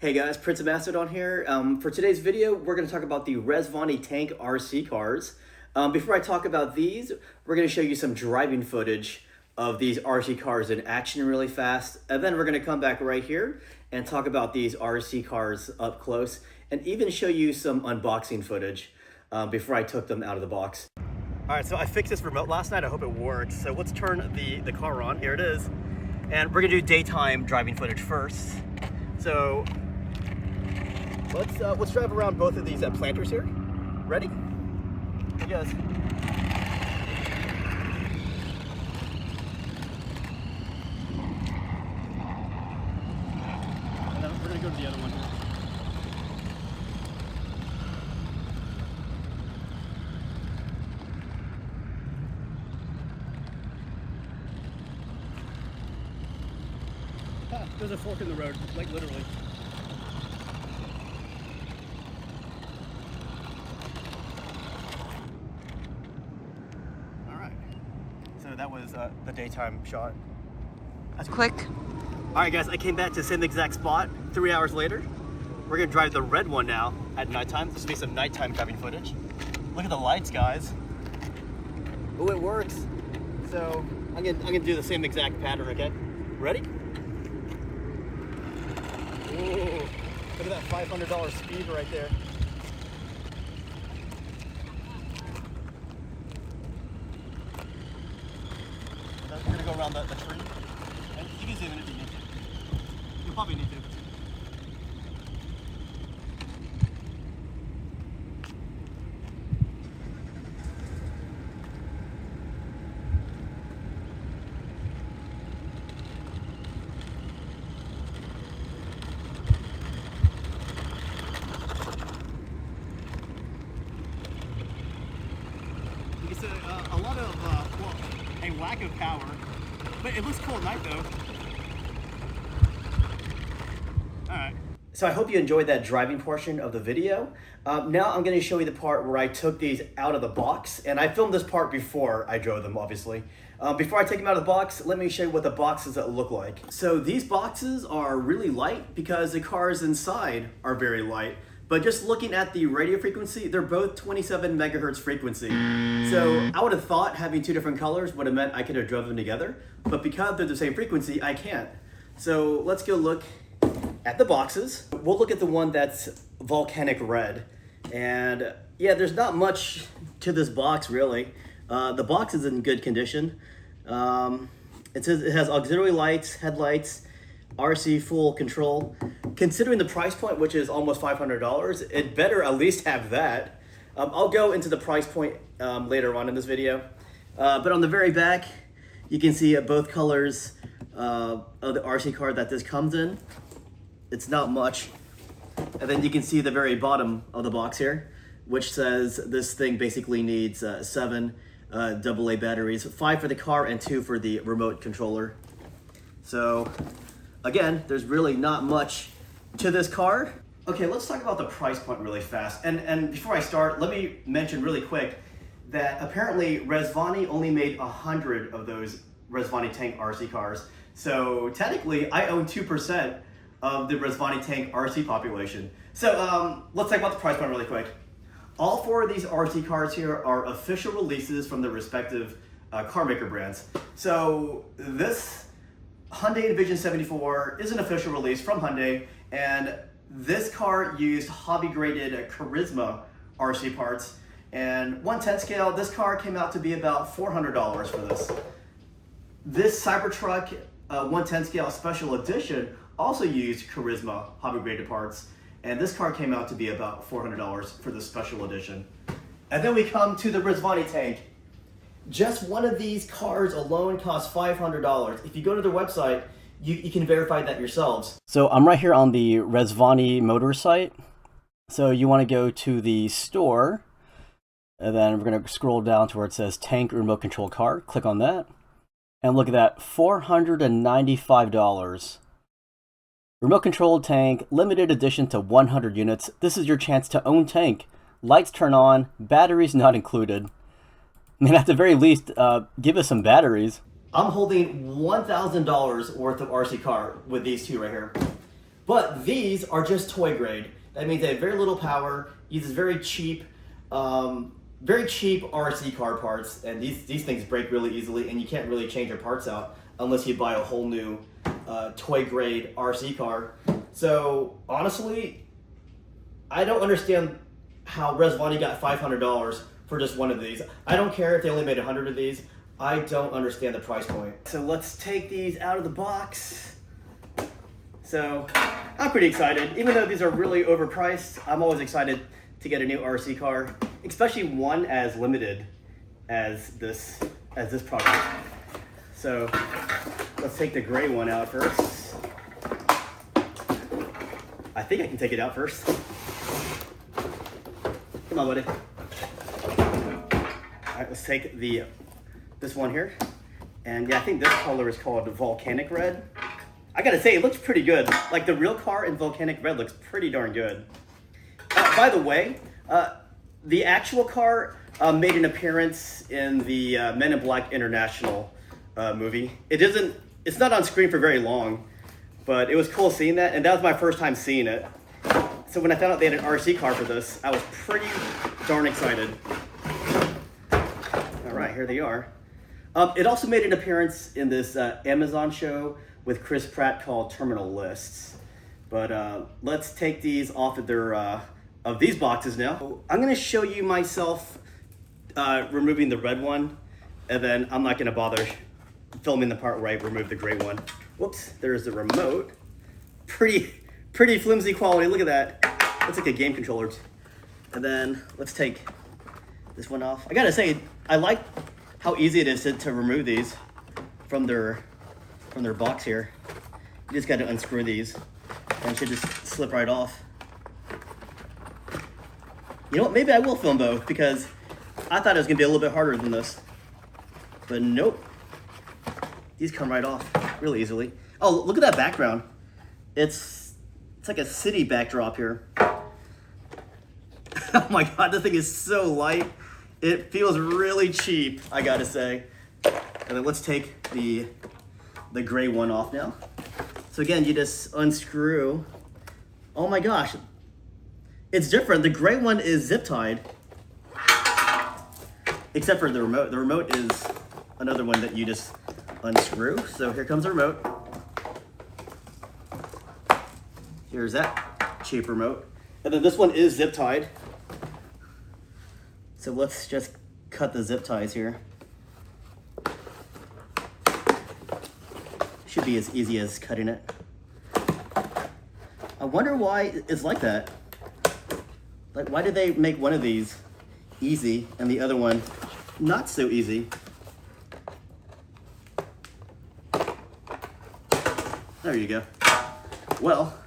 Hey guys, Prince of Macedon here. For today's video, we're going to talk about the Rezvani Tank RC cars. Before I talk about these, we're going to show you some driving footage of these RC cars in action really fast. And then we're going to come back right here and talk about these RC cars up close and even show you some unboxing footage before I took them out of the box. All right, so I fixed this remote last night. I hope it works. So let's turn the car on. Here it is. And we're going to do daytime driving footage first. So let's drive around both of these planters here. Ready? Here goes. And then we're gonna go to the other one here. There's a fork in the road, like literally. So that was the daytime shot. That's quick. All right, guys, I came back to the same exact spot 3 hours later. We're gonna drive the red one now at nighttime. This will be some nighttime driving footage. Look at the lights, guys. Oh, it works. So I'm gonna do the same exact pattern, okay? Ready? Ooh, look at that $500 speed right there. We're gonna go around the tree, and you can zoom in if you need to. You probably need to. You can see a lot of, a lack of power. But it looks cool at night though. Alright. So I hope you enjoyed that driving portion of the video. Now I'm going to show you the part where I took these out of the box. And I filmed this part before I drove them, obviously. Before I take them out of the box, let me show you what the boxes look like. So these boxes are really light because the cars inside are very light. But just looking at the radio frequency, they're both 27 megahertz frequency. So I would have thought having two different colors would have meant I could have drove them together, but because they're the same frequency, I can't. So let's go look at the boxes. We'll look at the one that's volcanic red. And yeah, there's not much to this box really. The box is in good condition. It says it has auxiliary lights, headlights, RC full control. Considering the price point, which is almost $500, it better at least have that. I'll go into the price point later on in this video. But on the very back, you can see both colors of the RC car that this comes in. It's not much. And then you can see the very bottom of the box here, which says this thing basically needs 7 AA batteries, 5 for the car and 2 for the remote controller. So again, there's really not much to this car. Okay, let's talk about the price point really fast. And before I start, let me mention really quick that apparently Rezvani only made 100 of those Rezvani Tank RC cars. So technically, I own 2% of the Rezvani Tank RC population. So let's talk about the price point really quick. All 4 of these RC cars here are official releases from the respective car maker brands. So this Hyundai Envision 74 is an official release from Hyundai, and this car used hobby-graded Charisma RC parts. And 1/10 scale, this car came out to be about $400 for this. This Cybertruck 1/10 scale special edition also used Charisma hobby-graded parts, and this car came out to be about $400 for the special edition. And then we come to the Rezvani Tank. Just one of these cars alone costs $500. If you go to their website, you can verify that yourselves. So I'm right here on the Rezvani Motor site. So you want to go to the store, and then we're going to scroll down to where it says Tank Remote Control Car. Click on that, and look at that, $495. Remote controlled tank, limited edition to 100 units. This is your chance to own tank. Lights turn on, batteries not included. I mean, at the very least, give us some batteries. I'm holding $1,000 worth of RC car with these two right here. But these are just toy grade. That means they have very little power, uses very cheap RC car parts, and these things break really easily, and you can't really change your parts out unless you buy a whole new toy grade RC car. So honestly, I don't understand how Rezvani got $500 for just one of these. I don't care if they only made 100 of these. I don't understand the price point. So let's take these out of the box. So I'm pretty excited. Even though these are really overpriced, I'm always excited to get a new RC car, especially one as limited as this product. So let's take the gray one out first. I think I can take it out first. Come on, buddy. All right, let's take this one here. And yeah, I think this color is called Volcanic Red. I gotta say, it looks pretty good. Like the real car in Volcanic Red looks pretty darn good. By the way, the actual car made an appearance in the Men in Black International movie. It's not on screen for very long, but it was cool seeing that, and that was my first time seeing it. So when I found out they had an RC car for this, I was pretty darn excited. All right, here they are. It also made an appearance in this Amazon show with Chris Pratt called Terminal Lists. But let's take these off of these boxes now. I'm gonna show you myself removing the red one, and then I'm not gonna bother filming the part where I remove the gray one. Whoops, there's the remote. Pretty flimsy quality, look at that. Looks like a game controller. And then let's take this one off. I gotta say, I like how easy it is to remove these from their box here. You just gotta unscrew these and it should just slip right off. You know what, maybe I will film both because I thought it was gonna be a little bit harder than this. But nope. These come right off really easily. Oh, look at that background. It's like a city backdrop here. Oh my God, this thing is so light. It feels really cheap, I gotta say. And then let's take the gray one off now. So again, you just unscrew. Oh my gosh, it's different. The gray one is zip tied, except for the remote. The remote is another one that you just unscrew. So here comes the remote. Here's that cheap remote. And then this one is zip tied. So let's just cut the zip ties here. Should be as easy as cutting it. I wonder why it's like that. Like, why did they make one of these easy and the other one not so easy? There you go. Well,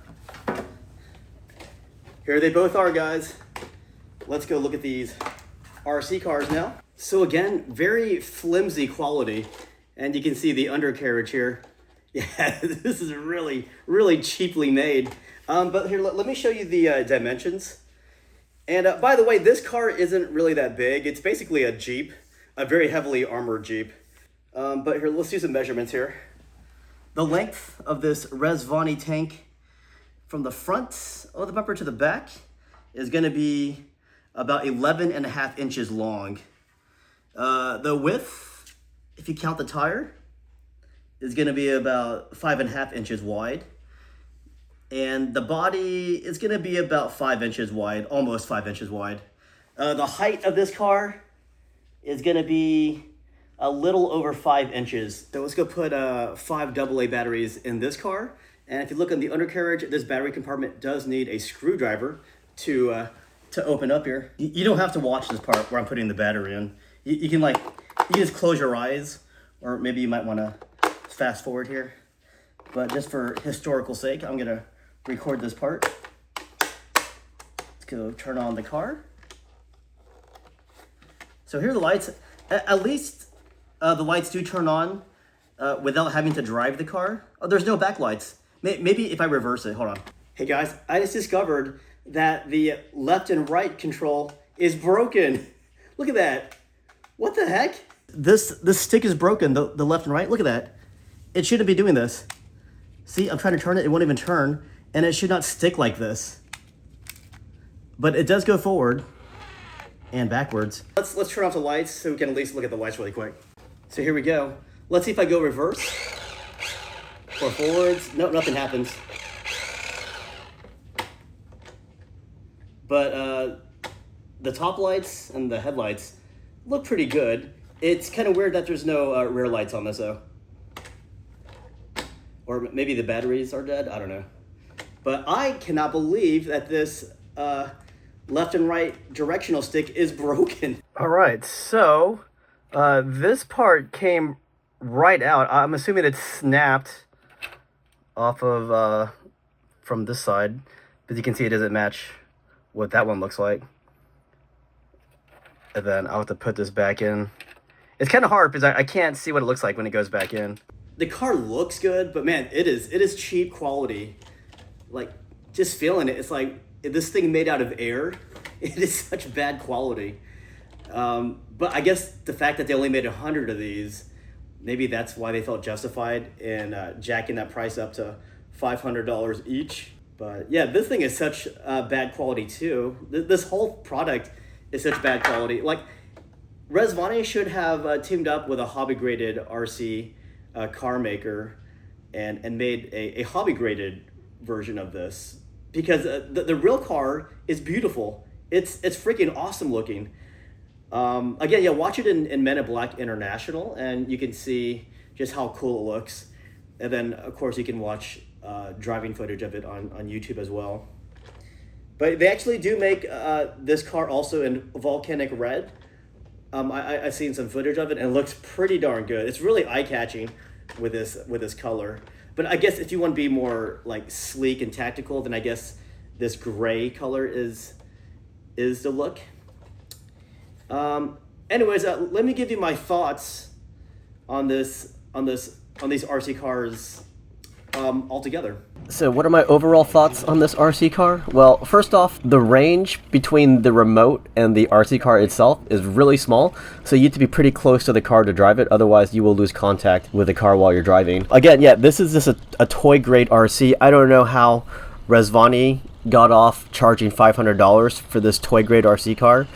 here they both are, guys. Let's go look at these RC cars now. So again, very flimsy quality. And you can see the undercarriage here. Yeah, this is really, really cheaply made. But here, let me show you the dimensions. And by the way, this car isn't really that big. It's basically a Jeep, a very heavily armored Jeep. But here, let's do some measurements here. The length of this Rezvani Tank from the front of the bumper to the back is gonna be about 11.5 inches long. The width, if you count the tire, is gonna be about 5.5 inches wide. And the body is gonna be about 5 inches wide, almost 5 inches wide. The height of this car is gonna be a little over 5 inches. So let's go put 5 AA batteries in this car. And if you look on the undercarriage, this battery compartment does need a screwdriver to open up here. You don't have to watch this part where I'm putting the battery in. You can just close your eyes, or maybe you might wanna fast forward here. But just for historical sake, I'm gonna record this part. Let's go turn on the car. So here are the lights. At least the lights do turn on without having to drive the car. Oh, there's no backlights. Maybe if I reverse it, hold on. Hey guys, I just discovered that the left and right control is broken. Look at that. What the heck? This stick is broken, the left and right. Look at that. It shouldn't be doing this. See, I'm trying to turn it, it won't even turn. and it should not stick like this. But it does go forward and backwards. Let's turn off the lights so we can at least look at the lights really quick. So here we go. Let's see if I go reverse or forwards. No, nothing happens. But the top lights and the headlights look pretty good. It's kind of weird that there's no rear lights on this though. Or maybe the batteries are dead, I don't know. But I cannot believe that this left and right directional stick is broken. All right, so this part came right out. I'm assuming it snapped off of from this side, but you can see it doesn't match what that one looks like. And then I'll have to put this back in. It's kind of hard because I can't see what it looks like when it goes back in. The car looks good, but man, it is cheap quality. Like, just feeling it, it's like this thing made out of air. It is such bad quality. But I guess the fact that they only made 100 of these, maybe that's why they felt justified in jacking that price up to $500 each. But yeah, this thing is such bad quality too. This whole product is such bad quality. Like, Rezvani should have teamed up with a hobby-graded RC car maker and made a hobby-graded version of this, because the real car is beautiful. It's freaking awesome looking. Again, yeah, watch it in Men in Black International, and you can see just how cool it looks. And then, of course, you can watch driving footage of it on YouTube as well. But they actually do make this car also in volcanic red. I've seen some footage of it, and it looks pretty darn good. It's really eye-catching with this color. But I guess if you want to be more like sleek and tactical, then I guess this gray color is the look. Anyways, let me give you my thoughts on these RC cars altogether. So what are my overall thoughts on this RC car? Well, first off, the range between the remote and the RC car itself is really small, so you have to be pretty close to the car to drive it, otherwise you will lose contact with the car while you're driving. Again, yeah, this is just a toy grade RC. I don't know how Rezvani got off charging $500 for this toy grade RC car,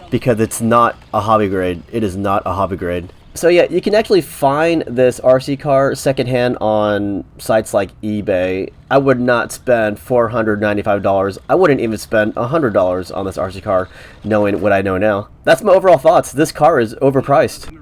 because it's not a hobby grade. It is not a hobby grade. So yeah, you can actually find this RC car secondhand on sites like eBay. I would not spend $495. I wouldn't even spend $100 on this RC car, knowing what I know now. That's my overall thoughts. This car is overpriced.